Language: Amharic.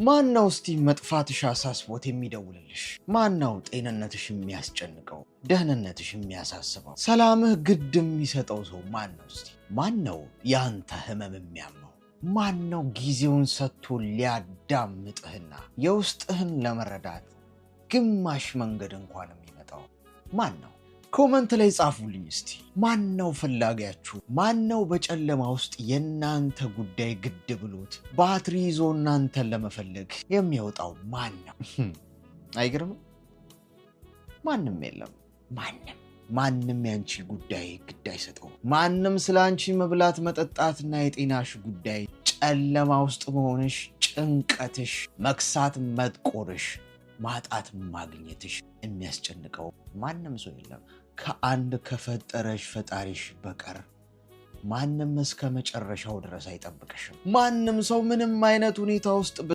ማን ነው እስቲ መጥፋትሽ አሳስቦት የሚደውልልሽ? ማን ነው ጤንነትሽ የሚያስጨንቀው? ደህንነትሽ የሚያሳስበው? ሰላምህ ግድ የሚሰጠው ሰው ማን ነው? እስቲ ማን ነው ያንተ ህመም የሚያመው? ማን ነው ጊዜውን ሰጥቶ ሊያዳምጥህና የውስጥህን ለመረዳት ግማሽ መንገድ እንኳን የሚመጣው? ማን ነው? ኮመንት ላይ ጻፉልኝ እስቲ። ማን ነው ፈላጊያችሁ? ማን ነው በጨለማ ውስጥ የእናንተ ጉዳይ ግድ ብሎት ባትሪ ይዞ እናንተን ለመፈለግ የሚወጣው ማን ነው? አይገርምም? ማንም የለም። ማንም ያንቺ ጉዳይ ግድ አይሰጠው። ማንም ስለ አንቺ መብላት መጠጣትና የጤናሽ ጉዳይ፣ ጨለማ ውስጥ መሆንሽ፣ ጭንቀትሽ፣ መክሳት መጥቆርሽ፣ ማጣት ማግኘትሽ የሚያስጨንቀው ማንም ሰው የለም ከአንድ ከፈጠረሽ ፈጣሪሽ በቀር። ማንም እስከ መጨረሻው ድረስ አይጠብቅሽም። ማንም ሰው ምንም አይነት ሁኔታ ውስጥ